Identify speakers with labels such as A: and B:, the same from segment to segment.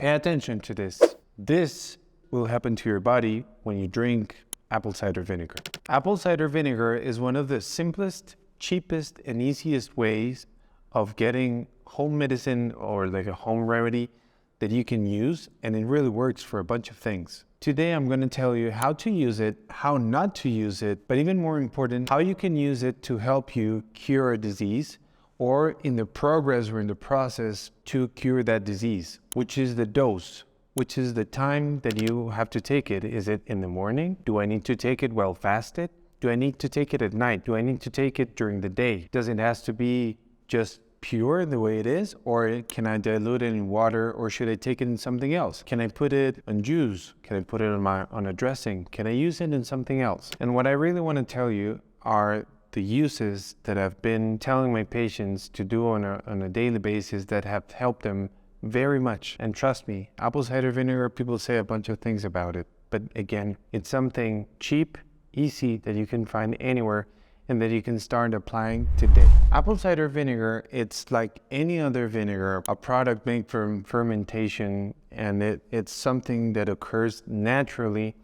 A: Pay attention to this. This will happen to your body when you drink apple cider vinegar. Apple cider vinegar is one of the simplest, cheapest, and easiest ways of getting home medicine or like a home remedy that you can use, and it really works for a bunch of things. Today I'm going to tell you how to use it, how not to use it, but even more important, how you can use it to help you cure a disease or in the progress or in the process to cure that disease, which is the dose, which is the time that you have to take it. Is it in the morning? Do I need to take it while fasted? Do I need to take it at night? Do I need to take it during the day? Does it have to be just pure the way it is, or can I dilute it in water, or should I take it in something else? Can I put it on juice? Can I put it on a dressing? Can I use it in something else? And what I really want to tell you are the uses that I've been telling my patients to do on a daily basis that have helped them very much. And trust me, apple cider vinegar, people say a bunch of things about it, but again, it's something cheap, easy, that you can find anywhere and that you can start applying today. Apple cider vinegar, it's like any other vinegar, a product made from fermentation, and it's something that occurs naturally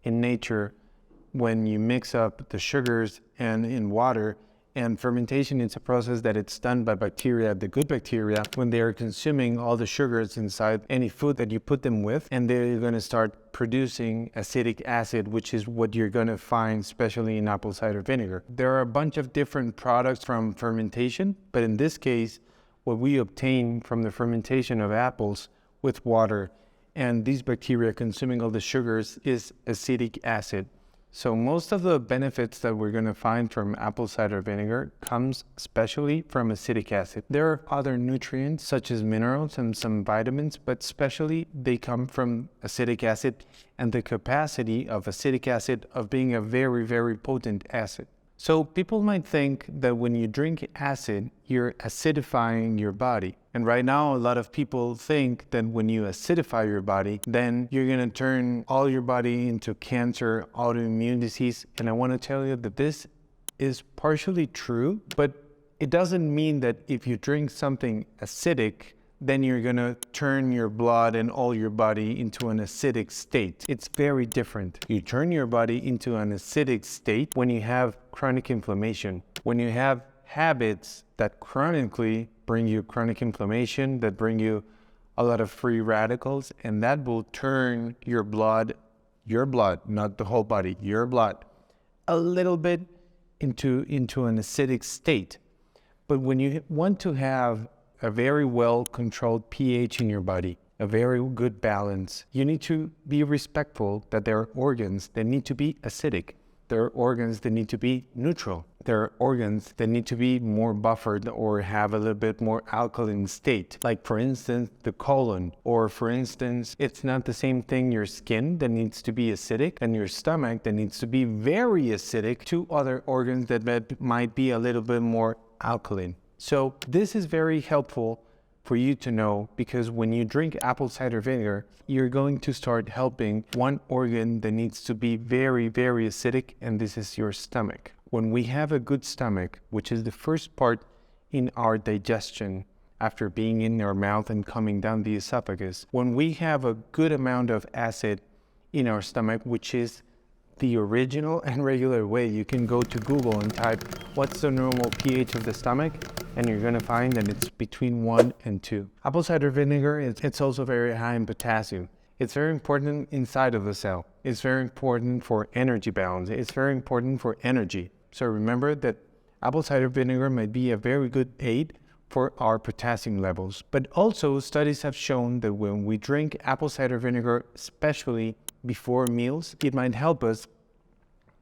A: in nature when you mix up the sugars and in water. And fermentation is a process that it's done by bacteria, the good bacteria, when they are consuming all the sugars inside any food that you put them with, and they're going to start producing acetic acid, which is what you're going to find especially in apple cider vinegar. There are a bunch of different products from fermentation, but in this case, what we obtain from the fermentation of apples with water and these bacteria consuming all the sugars is acetic acid. So most of the benefits that we're going to find from apple cider vinegar comes especially from acetic acid. There are other nutrients such as minerals and some vitamins, but especially they come from acetic acid and the capacity of acetic acid of being a very, very potent acid. So people might think that when you drink acid, you're acidifying your body. And right now, a lot of people think that when you acidify your body, then you're going to turn all your body into cancer, autoimmune disease. And I want to tell you that this is partially true, but it doesn't mean that if you drink something acidic, then you're going to turn your blood and all your body into an acidic state. It's very different. You turn your body into an acidic state when you have chronic inflammation, when you have habits that chronically bring you chronic inflammation, that bring you a lot of free radicals, and that will turn your blood, not the whole body, your blood, a little bit into an acidic state. But when you want to have a very well-controlled pH in your body, a very good balance, you need to be respectful that there are organs that need to be acidic. There are organs that need to be neutral. There are organs that need to be more buffered or have a little bit more alkaline state. Like for instance, the colon, or for instance, it's not the same thing your skin that needs to be acidic and your stomach that needs to be very acidic to other organs that might be a little bit more alkaline. So this is very helpful for you to know, because when you drink apple cider vinegar, you're going to start helping one organ that needs to be very, very acidic, and this is your stomach. When we have a good stomach, which is the first part in our digestion after being in our mouth and coming down the esophagus, when we have a good amount of acid in our stomach, which is the original and regular way, you can go to Google and type what's the normal pH of the stomach, and you're going to find that it's between 1 and 2. Apple cider vinegar, it's also very high in potassium. It's very important inside of the cell. It's very important for energy balance. It's very important for energy. So remember that apple cider vinegar might be a very good aid for our potassium levels. But also studies have shown that when we drink apple cider vinegar, especially before meals, it might help us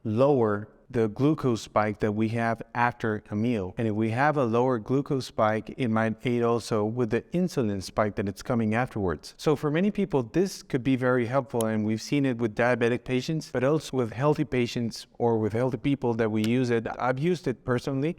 A: lower the glucose spike that we have after a meal. And if we have a lower glucose spike, it might aid also with the insulin spike that it's coming afterwards. So for many people, this could be very helpful, and we've seen it with diabetic patients, but also with healthy patients or with healthy people that we use it. I've used it personally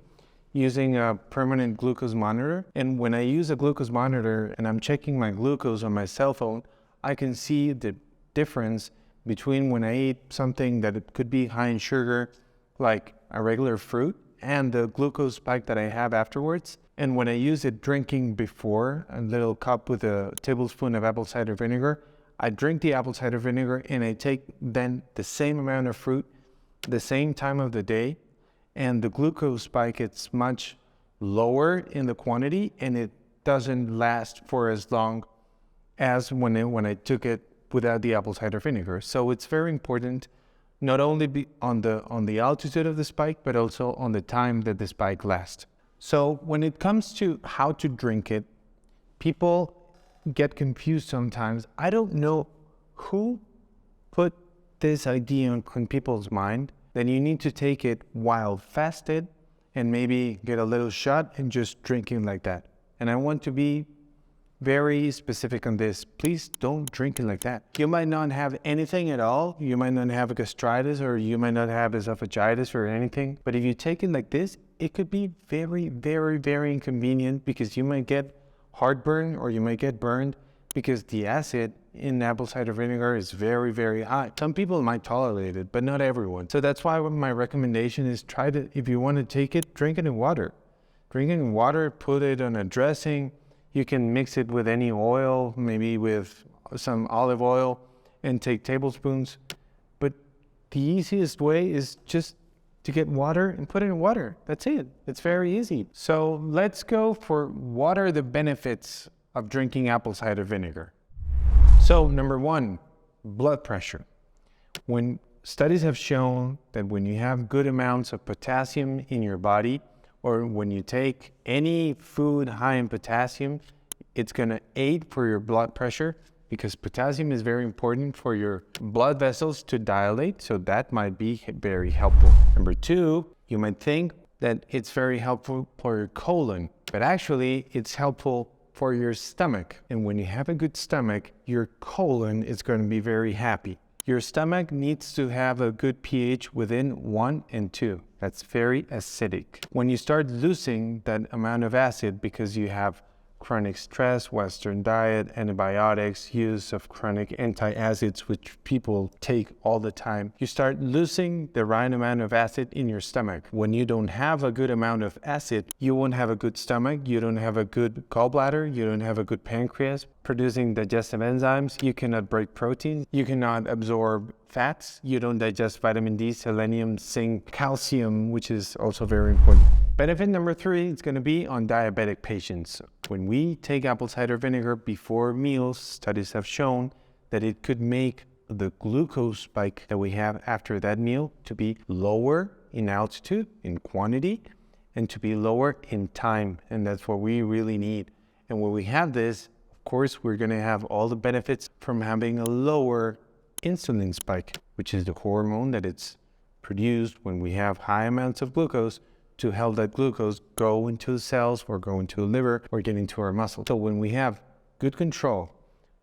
A: using a permanent glucose monitor. And when I use a glucose monitor and I'm checking my glucose on my cell phone, I can see the difference between when I eat something that it could be high in sugar, like a regular fruit, and the glucose spike that I have afterwards. And when I use it drinking before, a little cup with a tablespoon of apple cider vinegar, I drink the apple cider vinegar and I take then the same amount of fruit, the same time of the day, and the glucose spike, it's much lower in the quantity and it doesn't last for as long as when I took it without the apple cider vinegar. So it's very important not only be on the altitude of the spike, but also on the time that the spike lasts. So when it comes to how to drink it, people get confused sometimes. I don't know who put this idea on people's mind that you need to take it while fasted and maybe get a little shot and just drinking like that. And I want to be very specific on this. Please don't drink it like that. You might not have anything at all. You might not have a gastritis, or you might not have esophagitis or anything. But if you take it like this, it could be very, very, very inconvenient because you might get heartburn or you might get burned because the acid in apple cider vinegar is very, very high. Some people might tolerate it, but not everyone. So that's why my recommendation is try to, if you want to take it, drink it in water. Drink it in water, put it on a dressing. You can mix it with any oil, maybe with some olive oil, and take tablespoons. But the easiest way is just to get water and put it in water. That's it. It's very easy. So let's go for what are the benefits of drinking apple cider vinegar. So number one, blood pressure. When studies have shown that when you have good amounts of potassium in your body, or when you take any food high in potassium, it's going to aid for your blood pressure because potassium is very important for your blood vessels to dilate, so that might be very helpful. Number two, you might think that it's very helpful for your colon, but actually it's helpful for your stomach. And when you have a good stomach, your colon is going to be very happy. Your stomach needs to have a good pH within 1 and 2. That's very acidic. When you start losing that amount of acid because you have chronic stress, Western diet, antibiotics, use of chronic antacids, which people take all the time, you start losing the right amount of acid in your stomach. When you don't have a good amount of acid, you won't have a good stomach, you don't have a good gallbladder, you don't have a good pancreas producing digestive enzymes, you cannot break proteins, you cannot absorb fats, you don't digest vitamin D, selenium, zinc, calcium, which is also very important. Benefit number three is going to be on diabetic patients. When we take apple cider vinegar before meals, studies have shown that it could make the glucose spike that we have after that meal to be lower in altitude, in quantity, and to be lower in time. And that's what we really need. And when we have this, of course, we're going to have all the benefits from having a lower insulin spike, which is the hormone that it's produced when we have high amounts of glucose to help that glucose go into the cells or go into the liver or get into our muscles. So when we have good control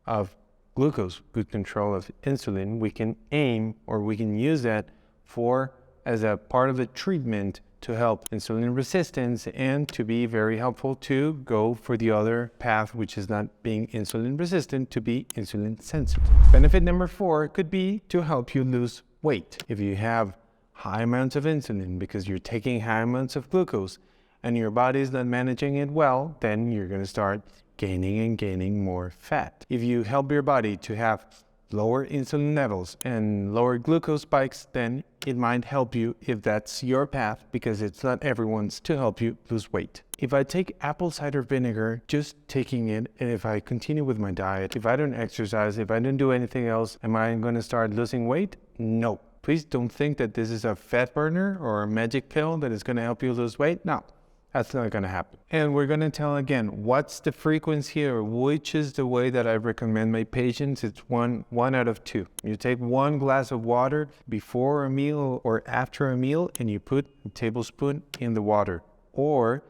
A: of glucose, good control of insulin, we can aim or we can use that for as a part of the treatment to help insulin resistance and to be very helpful to go for the other path, which is not being insulin resistant, to be insulin sensitive. Benefit number four could be to help you lose weight. If you have high amounts of insulin because you're taking high amounts of glucose and your body is not managing it well, then you're going to start gaining more fat. If you help your body to have lower insulin levels and lower glucose spikes, then it might help you if that's your path, because it's not everyone's to help you lose weight. If I take apple cider vinegar, just taking it, and if I continue with my diet, if I don't exercise, if I don't do anything else, am I going to start losing weight? No. Please don't think that this is a fat burner or a magic pill that is going to help you lose weight. No, that's not going to happen. And we're going to tell again, what's the frequency or which is the way that I recommend my patients? It's one out of two. You take 1 glass of water before a meal or after a meal, and you put a tablespoon in the water. Or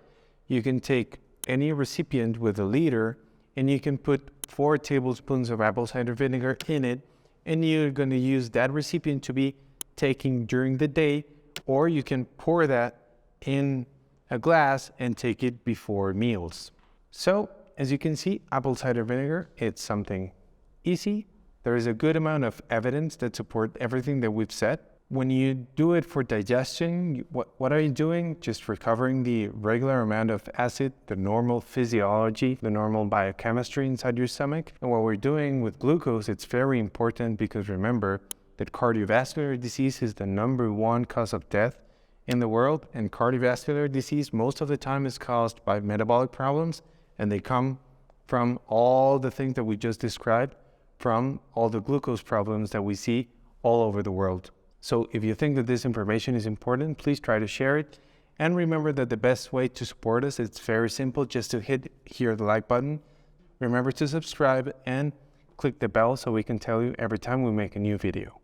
A: you can take any recipient with a liter and you can put 4 tablespoons of apple cider vinegar in it, and you're going to use that recipient to be taking during the day, or you can pour that in a glass and take it before meals. So as you can see, apple cider vinegar, it's something easy. There is a good amount of evidence that support everything that we've said. When you do it for digestion, what are you doing? Just recovering the regular amount of acid, the normal physiology, the normal biochemistry inside your stomach. And what we're doing with glucose, it's very important because remember that cardiovascular disease is the #1 cause of death in the world. And cardiovascular disease most of the time is caused by metabolic problems, and they come from all the things that we just described, from all the glucose problems that we see all over the world. So if you think that this information is important, please try to share it. And remember that the best way to support us, it's very simple, just to hit here the like button. Remember to subscribe and click the bell so we can tell you every time we make a new video.